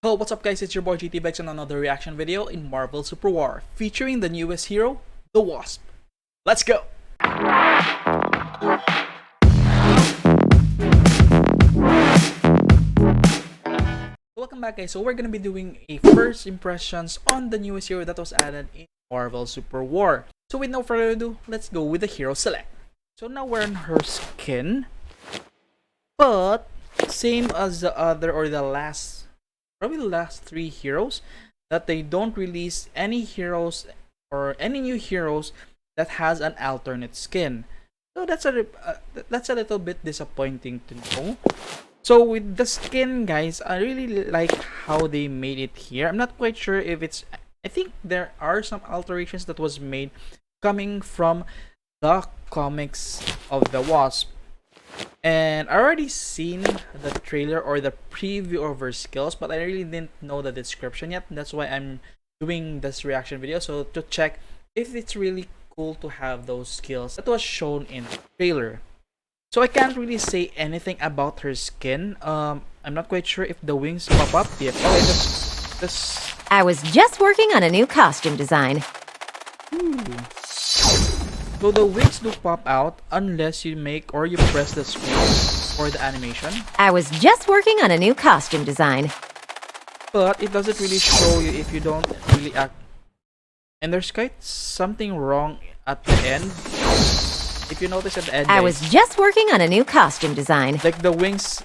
Hello, what's up guys, it's your boy GTVX on another reaction video in Marvel Super War, featuring the newest hero, the Wasp. Let's go! Welcome back guys, so we're gonna be doing a first impressions on the newest hero that was added in Marvel Super War. So with no further ado, let's go with the hero select. So now we're on her skin, but same as the other or the last, probably the last three heroes, that they don't release any heroes or any new heroes that has an alternate skin. So that's a little bit disappointing to know. So with the skin, guys, I really like how they made it here. I'm not quite sure if it's, I think there are some alterations that was made coming from the comics of the Wasp. And I already seen the trailer or the preview of her skills, but I really didn't know the description yet. That's why I'm doing this reaction video, so to check if it's really cool to have those skills that was shown in the trailer. So I can't really say anything about her skin. I'm not quite sure if the wings pop up yet. Oh, wait, this. I was just working on a new costume design. So the wings do pop out unless you make or you press the screen for the animation. I was just working on a new costume design. But it doesn't really show you if you don't really act. And there's quite something wrong at the end. If you notice at the end, I was just working on a new costume design. like the wings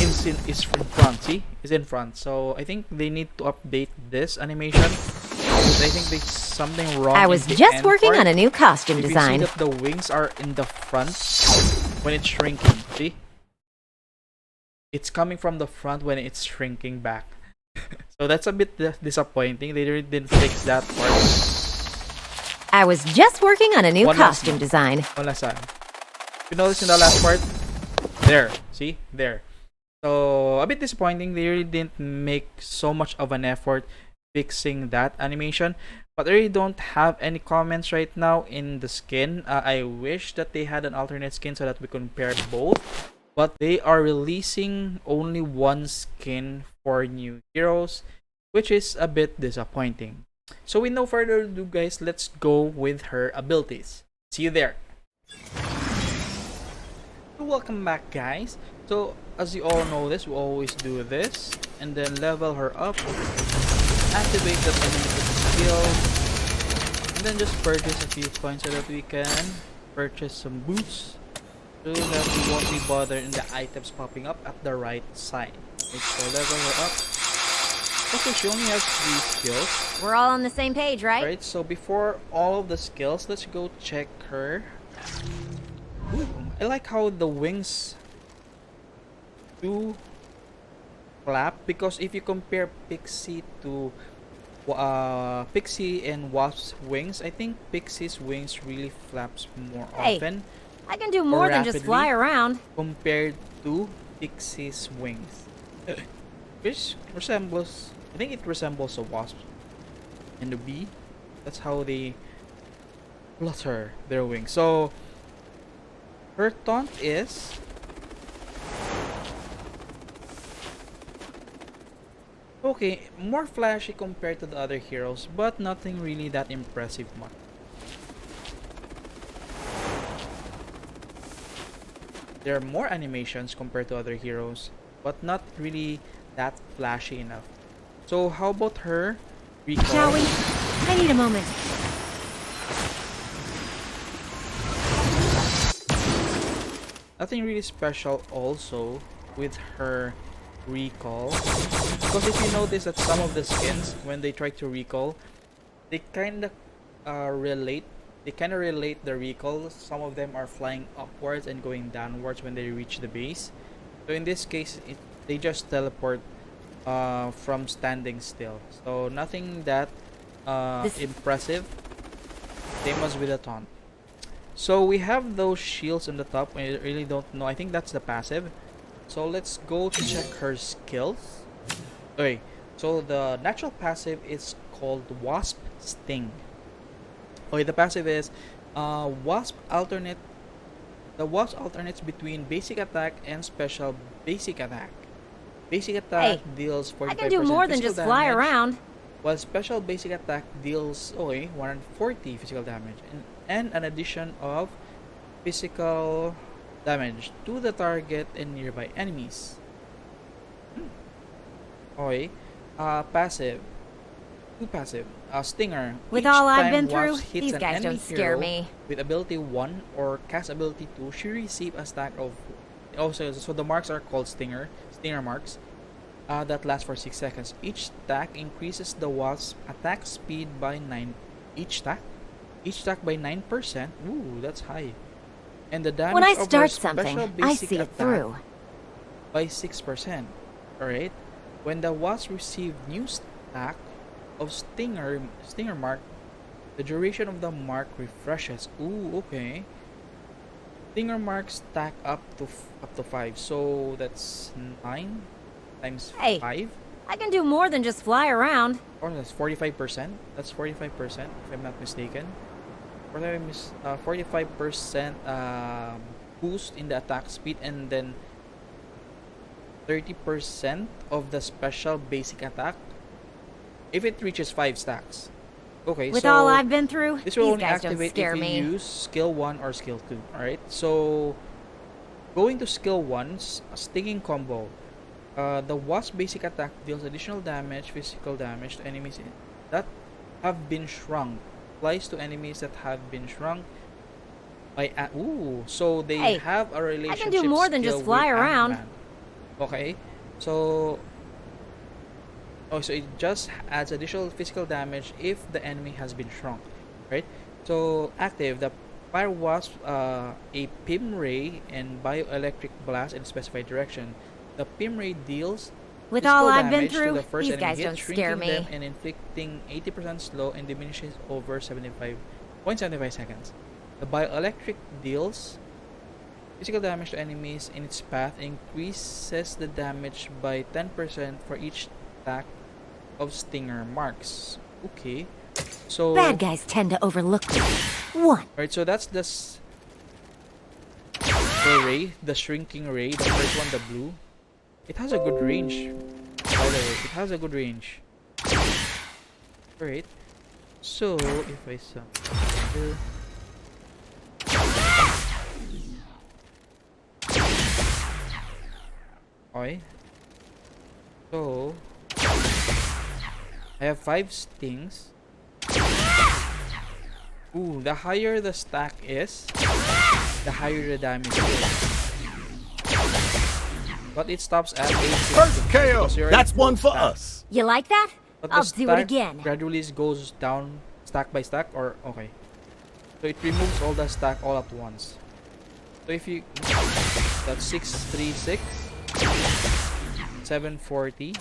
is in front. See, is in front. So I think they need to update this animation. Because I think there's something wrong. I was just working on a new costume design. You see that the wings are in the front when it's shrinking. See, it's coming from the front when it's shrinking back. So that's a bit disappointing. They really didn't fix that part. I was just working on a new costume design. Wala saan. You notice in the last part? There. See? There. So, a bit disappointing. They really didn't make so much of an effort fixing that animation. But I really don't have any comments right now in the skin. I wish that they had an alternate skin so that we compare both. But they are releasing only one skin for new heroes, which is a bit disappointing. So with no further ado guys, let's go with her abilities. See you there. Welcome back guys. So as you all know this, we always do this and then level her up, activate the unlimited skill, and then just purchase a few coins so that we can purchase some boots so that we won't be bothered in the items popping up at the right side. Okay, so level her up. Okay, she only has 3 skills. We're all on the same page, right? Right, so before all of the skills, let's go check her. Ooh, I like how the wings do flap, because if you compare Pixie to Pixie and Wasp's wings, I think Pixie's wings really flaps more often. I can do more than just fly around. Compared to Pixie's wings. Which resembles, I think it resembles a wasp and a bee. That's how they flutter their wings. So her taunt is okay, more flashy compared to the other heroes, but nothing really that impressive much. There are more animations compared to other heroes, but not really that flashy enough. So how about her recall? Shall we? I need a moment. Nothing really special also with her recall, because if you notice that some of the skins, when they try to recall, they kind of relate the recall. Some of them are flying upwards and going downwards when they reach the base. So in this case, they just teleport from standing still. So nothing that impressive. Same as with the taunt. So we have those shields on the top. I really don't know. I think that's the passive. So let's go to check her skills. Okay, so the natural passive is called Wasp Sting. Okay, the passive is Wasp alternate. The Wasp alternates between basic attack and special basic attack. Basic attack Hey, deals I 45% can do more than physical just fly damage, around. while special basic attack deals 140 physical damage and an addition of physical damage to the target and nearby enemies. Okay. Passive. Two passive. Stinger. With Each all I've time been Wasp through, hits these an guys enemy don't scare hero me. with ability 1 or cast ability 2, she receives a stack of. Also, so the marks are called Stinger marks. That lasts for 6 seconds. Each stack increases the Wasp attack speed by 9. Each stack? Each stack by 9%. Ooh, that's high. And the damage When I of her start special something, I basic see it attack through. by 6%. Alright? When the Wasp receives new stack of Stinger mark, the duration of the mark refreshes. Ooh, okay. Stinger marks stack up to 5. So that's 9 times Hey, 5. I can do more than just fly around. Or that's 45%. That's 45% if I'm not mistaken. 45% boost in the attack speed, and then 30% of the special basic attack if it reaches 5 stacks. Okay, With so all I've been through, this will these only guys don't activate if scare you me. use skill 1 or skill 2. Alright, so going to skill 1, stinging combo. The Wasp basic attack deals additional damage, physical damage to enemies that have been shrunk. Applies to enemies that have been shrunk by so they Hey, have a I relationship can do more than skill just fly with around. Ant-Man. Okay, so so it just adds additional physical damage if the enemy has been shrunk, right? So active, the Fire Wasp, a Pim Ray and Bioelectric Blast in specified direction. The Pim Ray deals With physical all I've been damage to through, the first these enemy guys hit, don't scare shrinking them me. and inflicting 80% slow and diminishes over 0.75 seconds. The Bioelectric deals physical damage to enemies in its path, increases the damage by 10% for each stack of Stinger marks. Okay, so Bad guys tend to overlook me. One. alright, so that's the ray, the shrinking ray, the first one, the blue. It has a good range. By the way, it has a good range. Alright, so if I sum here. Okay, so I have 5 stings. Ooh, the higher the stack is, the higher the damage is. But it stops at 8. First KO. That's one for us. You like that? But I'll the do it stack again. gradually goes down stack by stack, or okay. So it removes all the stack all at once. So if you, that's 636, 740,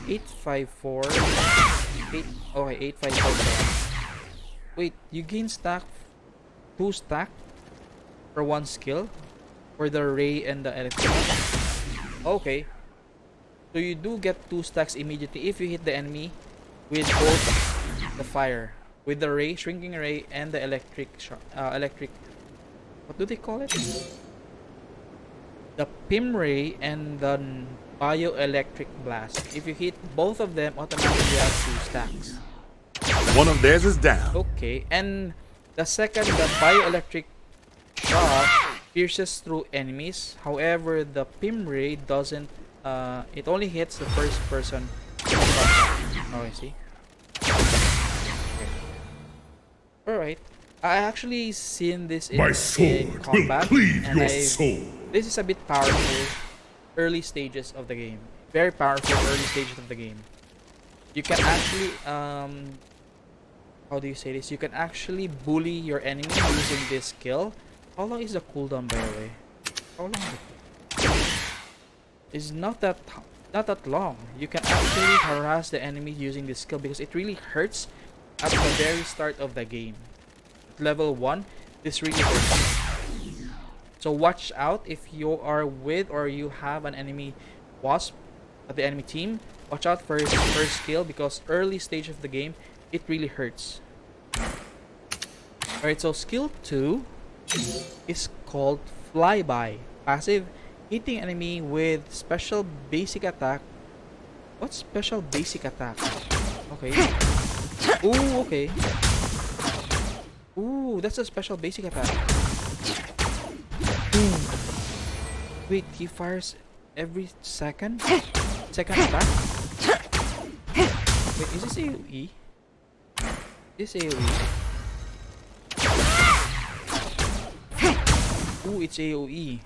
854, 854. Wait, you gain stack 2 stack for 1 skill for the ray and the electric. Okay, so you do get 2 stacks immediately if you hit the enemy with both the fire, with the ray, shrinking ray, and the electric what do they call it? The Pim ray and the bioelectric blast. If you hit both of them, automatically you have 2 stacks. One of theirs is down. Okay, and the second, the bioelectric shot pierces through enemies. However, the Pim ray doesn't. It only hits the first person. Oh, I see. Okay. All right. I actually seen this in, My sword in combat, will cleave and your soul. this is a bit powerful. Early stages of the game, very powerful early stages of the game. You can actually how do you say this? You can actually bully your enemy using this skill. How long is the cooldown, by the way? How long is it? It's not that long. You can actually harass the enemy using this skill because it really hurts at the very start of the game. At level 1, this really hurts. So watch out if you are with or you have an enemy Wasp at the enemy team. Watch out for his first skill because early stage of the game, it really hurts. Alright, so skill 2 is called Flyby. Passive, Hitting enemy with special basic attack. What's special basic attack? Okay. Ooh, okay. Ooh, that's a special basic attack. Ooh. Wait, he fires every second? Second attack? Wait, is this AoE? Is this AoE? Ooh, it's AoE.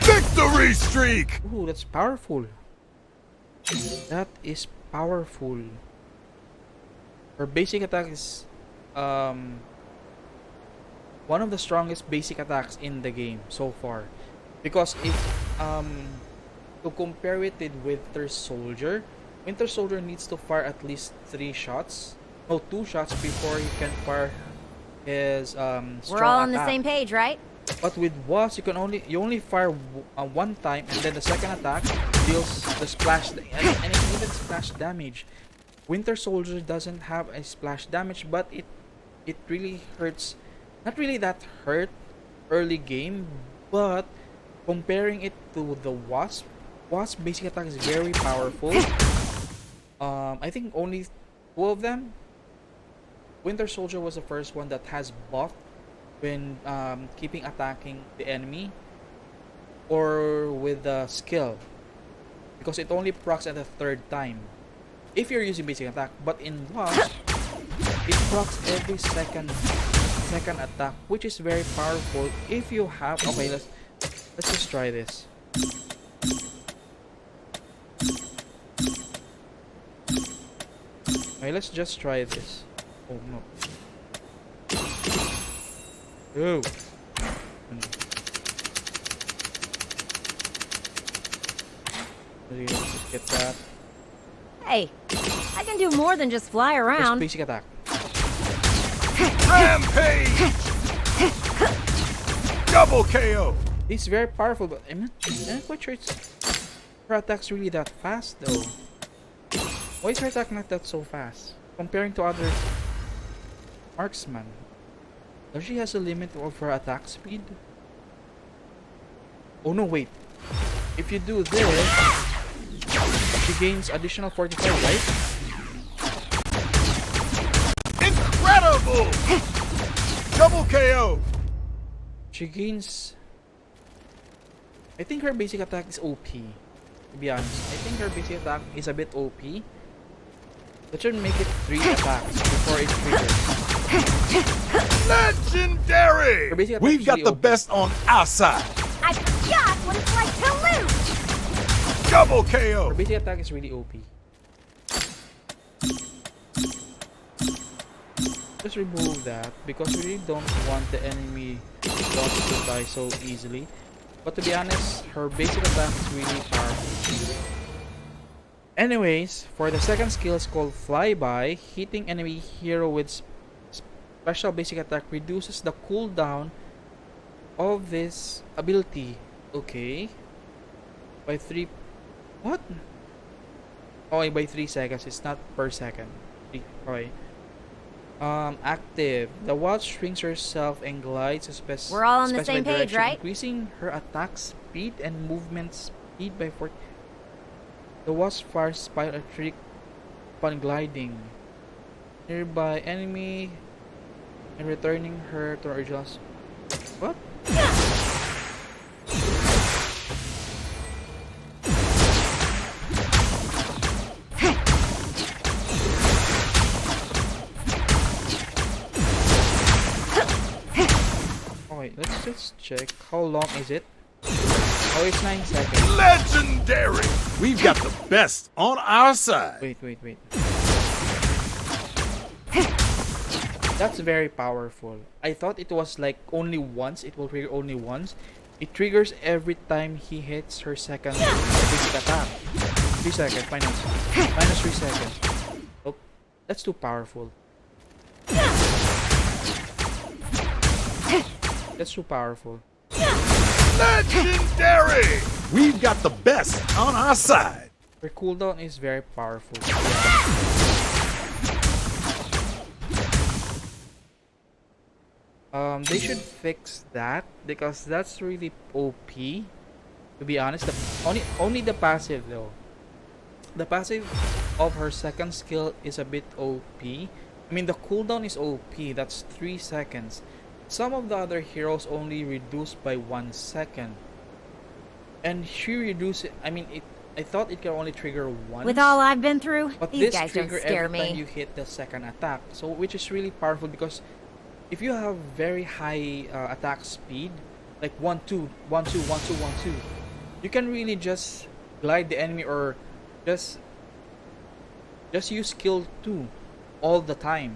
Victory streak! Ooh, that's powerful. That is powerful. Her basic attack is one of the strongest basic attacks in the game so far. Because if to compare it with Winter Soldier needs to fire at least 2 shots before he can fire his strong We're all on the attack. same page, right? But with Wasp, you only fire one time, and then the second attack deals the splash and it even splash damage. Winter Soldier doesn't have a splash damage, but it really hurts. Not really that hurt early game, but comparing it to the Wasp basic attack is very powerful. I think only 2 of them. Winter Soldier was the first one that has buff when keeping attacking the enemy or with the skill, because it only procs at the 3rd time if you're using basic attack. But in Wasp, it procs every second attack, which is very powerful if you have. Okay, let's just try this. Okay, let's just try this. Oh no. Oh. Let's just get that. Hey, I can do more than just fly Just around. basic attack. Rampage! Double KO! It's very powerful, but I'm not quite sure her attack's really that fast though. Why is her attack not that so fast comparing to other marksman? Does she has a limit of her attack speed? Oh no, wait. If you do this, she gains additional 45, right? Incredible! Double KO! She gains... I think her basic attack is OP. To be honest, I think her basic attack is a bit OP. That should make it 3 attacks before it triggers. Legendary! Her basic attack We've is got really the OP. best on our side. I forgot what it's like to lose. Double Her KO! basic attack is really OP. Just remove that because we really don't want the enemy boss to die so easily. But to be honest, her basic attack is really powerful. Anyways, for the second skill is called Flyby. Hitting enemy hero with special basic attack reduces the cooldown of this ability. Okay. By 3... What? Oh, by 3 seconds. It's not per second. Okay. Active. The Wasp shrinks herself and glides to We're all on the specified same page, direction, right? increasing her attack speed and movement speed by 40. The Wasp fires spiral trick upon gliding nearby enemy and returning her to her original. What? Okay, let's just check. How long is it? Oh, it's 9 seconds. Legendary! We've got the best on our side. Wait. That's very powerful. I thought it was like only once. It will trigger only once. It triggers every time he hits her second basic attack. 3 seconds. Minus 3 seconds. Oh, that's too powerful. That's too powerful. Legendary! We've got the best on our side. Her cooldown is very powerful. They should fix that because that's really OP. To be honest, only the passive though. The passive of her second skill is a bit OP. I mean, the cooldown is OP. That's 3 seconds. Some of the other heroes only reduce by 1 second. And she reduces it. I mean, I thought it can only trigger once. With all I've been through, but these this guys don't trigger scare every time me. you hit the second attack. So, which is really powerful because if you have very high attack speed, like 1 2 1 2 1 2 1 2, you can really just glide the enemy or just use skill 2 all the time,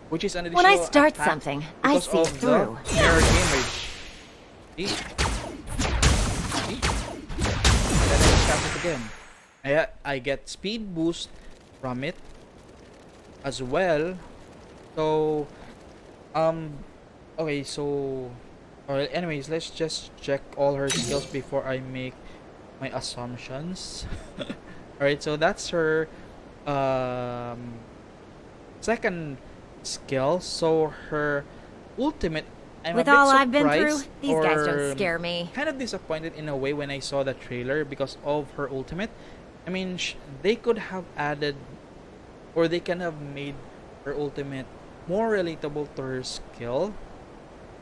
which is an additional When I start attack something, I because see it of through. the mirror image. See? See? Then I start it again. I get speed boost from it as well. So okay, so alright, anyways, let's just check all her skills before I make my assumptions. Alright, so that's her second skill. So her ultimate, I'm With a bit all I've been through, surprised these guys or don't scare me. kind of disappointed in a way when I saw the trailer because of her ultimate. I mean, they could have added, or they can have made her ultimate more relatable to her skill.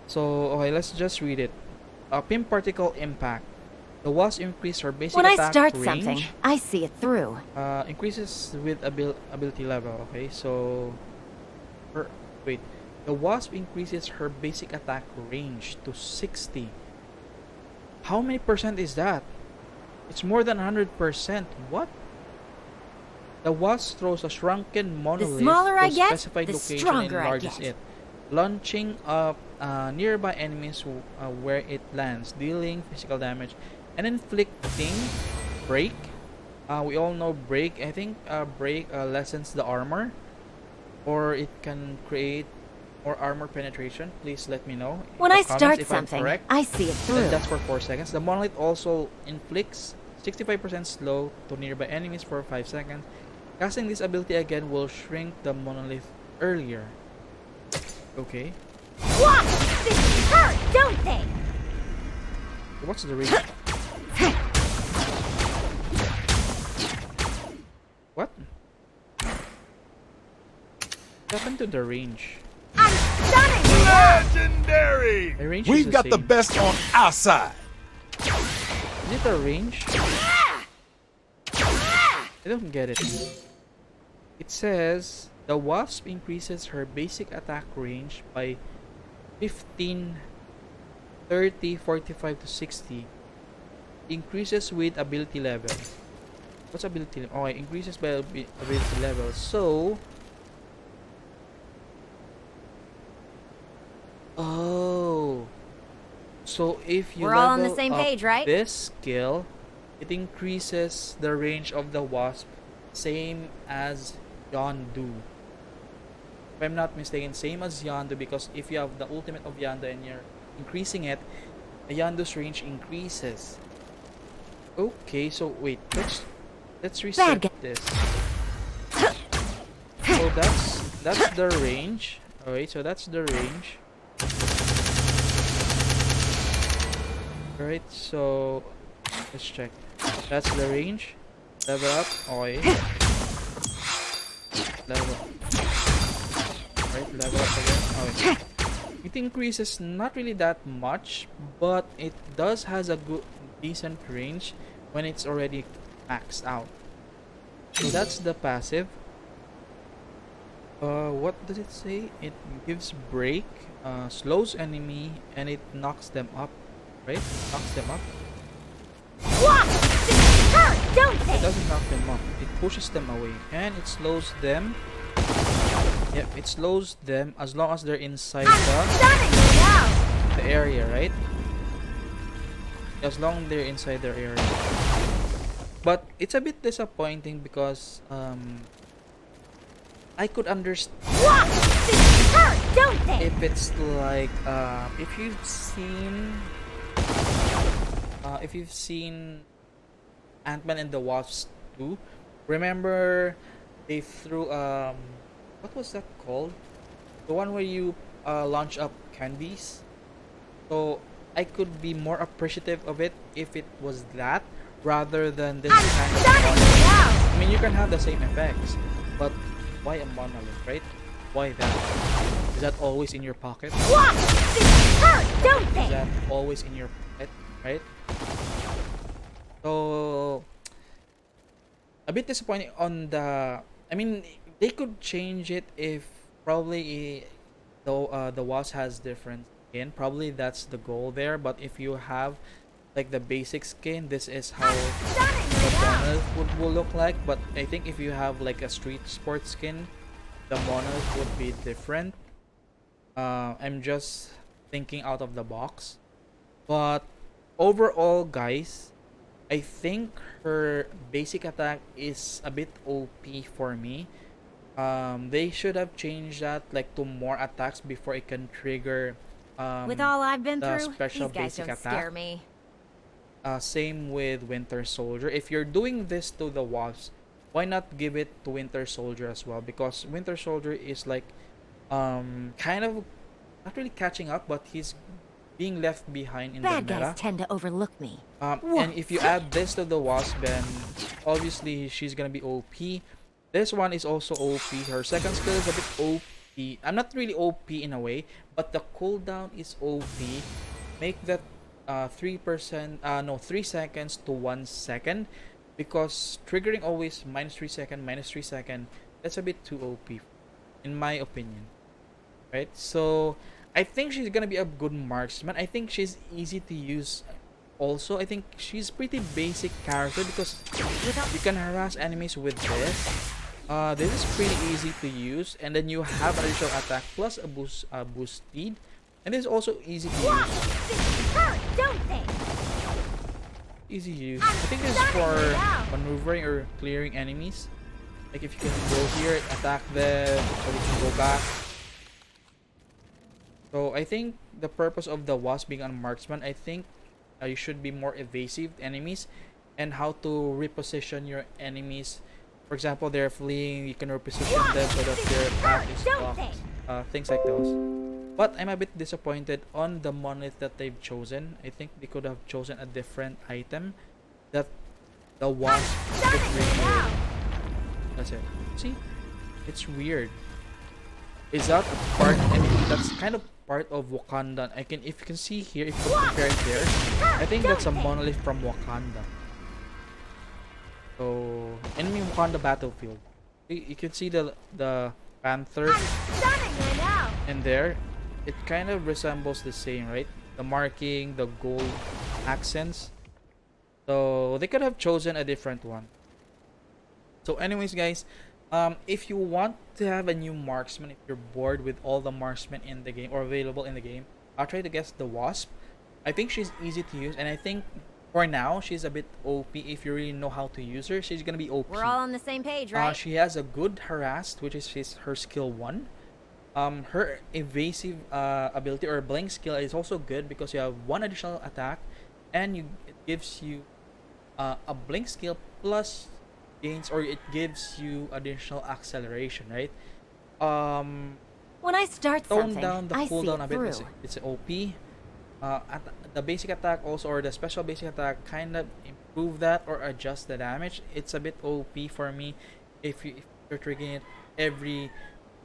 So, okay, let's just read it. Pin particle impact. The Wasp increase her basic When I attack start range. something, I see it through. Increases with ability level. Okay, so wait. The Wasp increases her basic attack range to 60. How many percent is that? It's more than 100%. What? The Wasp throws a shrunken monolith smaller to I a get, specified the location and stronger I enlarges get. it, launching up nearby enemies where it lands, dealing physical damage and inflicting break. We all know break. I think break lessens the armor, or it can create more armor penetration. Please let me know in When the I comments start if I'm something, correct. I see it Then through. that's for 4 seconds. The monolith also inflicts 65% slow to nearby enemies for 5 seconds. Casting this ability again will shrink the monolith earlier. Okay. What? This hurt, don't they? What's the range? What? What happened to the range? I'm stunning you! Legendary! The range is We've the got the same. best on our side. Is it a range? I don't get it. It says the Wasp increases her basic attack range by 15, 30, 45 to 60. Increases with ability level. What's ability level? Okay, increases by ability level. So, oh, so if you We're all on the level same up page, right? this skill, it increases the range of the Wasp, same as Yondu. If I'm not mistaken, same as Yondu, because if you have the ultimate of Yondu and you're increasing it, the Yondu's range increases. Okay, so wait, let's reset guy. this. So that's the range. Alright, so that's the range. Alright, so let's check. That's the range. Level up. Okay. Level. Alright, level up again. Okay. It increases not really that much, but it does has a good decent range when it's already maxed out. So that's the passive. What does it say? It gives break, slows enemy, and it knocks them up. Right? Knocks them up. What? This hurt, don't It they? doesn't knock them up. It pushes them away, and it slows them. Yep, it slows them as long as they're inside Stunning you now! the area, right? As long as they're inside their area. But it's a bit disappointing because I could understand What? This hurt, don't they? if it's like if you've seen Ant-Man and the Wasp 2, remember they threw what was that called? The one where you launch up candies. So I could be more appreciative of it if it was that rather than this kind of monolith. I mean, you can have the same effects, but why a monolith, right? Why that? Is that always in your pocket? Watch! This hurt, don't Is they? that always in your pocket, right? So a bit disappointing on the. I mean, they could change it if probably though the Wasp has different skin. Probably that's the goal there. But if you have like the basic skin, this is how the monolith will look like. But I think if you have like a street sports skin, the monolith would be different. I'm just thinking out of the box. But overall, guys, I think her basic attack is a bit OP for me. They should have changed that like to more attacks before it can trigger With all I've been the through, special these guys basic don't attack. scare me. Same with Winter Soldier. If you're doing this to the Wasp, why not give it to Winter Soldier as well? Because Winter Soldier is like kind of not really catching up, but he's being left behind in Bad the meta. guys tend to overlook me. And if you add this to the Wasp, then obviously she's gonna be OP. This one is also OP. Her second skill is a bit OP. I'm not really OP in a way, but the cooldown is OP. Make that 3%, no, 3 seconds to 1 second, because triggering always -3 second, that's a bit too OP, in my opinion. Right? So I think she's gonna be a good marksman. I think she's easy to use. Also, I think she's pretty basic character because you can harass enemies with this. This is pretty easy to use, and then you have an additional attack plus a boost speed, and this is also easy to use. Hurt, don't they? Easy to use. I think this is for maneuvering or clearing enemies. Like if you can go here, attack them, or you can go back. So I think the purpose of the Wasp being a marksman, I think you should be more evasive enemies, and how to reposition your enemies. For example, they're fleeing, you can reposition them so that their path is blocked. Things like those. But I'm a bit disappointed on the monolith that they've chosen. I think they could have chosen a different item that the Wasp could reveal. That's it. See? It's weird. Is that a part? I mean, that's kind of part of Wakanda. If you can see here, if you compare it there, I think that's a monolith from Wakanda. So, enemy Wakanda battlefield. You can see the panther in there. It kind of resembles the same, right? The marking, the gold accents. So they could have chosen a different one. So anyways, guys, if you want to have a new marksman, if you're bored with all the marksmen in the game or available in the game, I'll try to guess the Wasp. I think she's easy to use, and I think for now she's a bit OP. If you really know how to use her, she's gonna be OP. We're all on the same page, right? She has a good harassed, which is her skill 1. Her evasive ability or blink skill is also good because you have 1 additional attack, and it gives you a blink skill plus gains, or it gives you additional acceleration, right? When I start Tone something, down the I see cooldown it a bit. through. It's OP. The basic attack also, or the special basic attack, kind of improve that or adjust the damage. It's a bit OP for me if you're triggering it every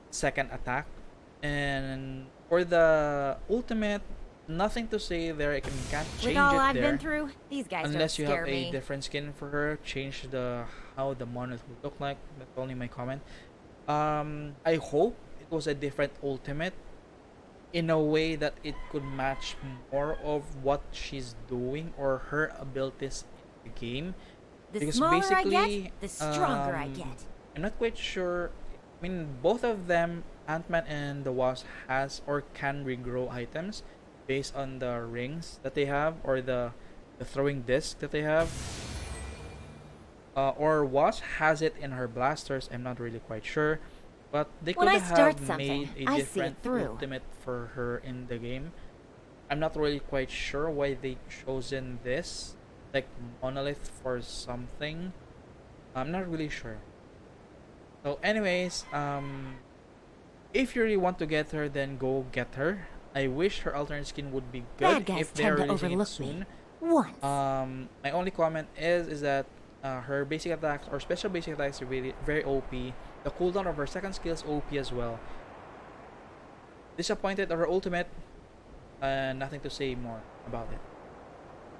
second attack. And for the ultimate, nothing to say there. You can't change With all it I've there been through, these guys unless don't you have scare a me. different skin for her. Change how the monolith would look like. That's only my comment. I hope it was a different ultimate in a way that it could match more of what she's doing or her abilities in the game. The Because smaller I basically, get, the stronger I um, get. I'm not quite sure. I mean, both of them, Ant-Man and the Wasp, has or can regrow items based on the rings that they have or the throwing disc that they have. Or Wasp has it in her blasters. I'm not really quite sure, but they could When I start have something, made a I see it different through. ultimate for her in the game. I'm not really quite sure why they chosen this, like monolith for something. I'm not really sure. So anyways, if you really want to get her, then go get her. I wish her alternate skin would be Bad good guys if they're tend to releasing it overlook me. soon. Once. My only comment is that her basic attacks or special basic attacks are really very OP. The cooldown of her second skill is OP as well. Disappointed of her ultimate. Nothing to say more about it.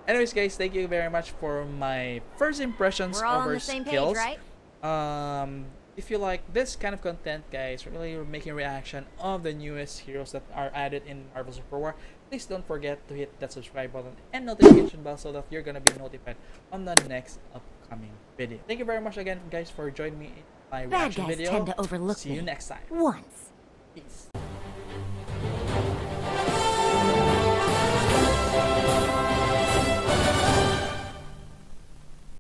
Anyways, guys, thank you very much for my first impressions We're all of on her the same skills. page, right? If you like this kind of content, guys, really making reaction of the newest heroes that are added in Marvel Super War, please don't forget to hit that subscribe button and notification bell so that you're gonna be notified on the next upcoming video. Thank you very much again, guys, for joining me in my Bad reaction guys video. tend to overlook See you me. next time. Once. Peace.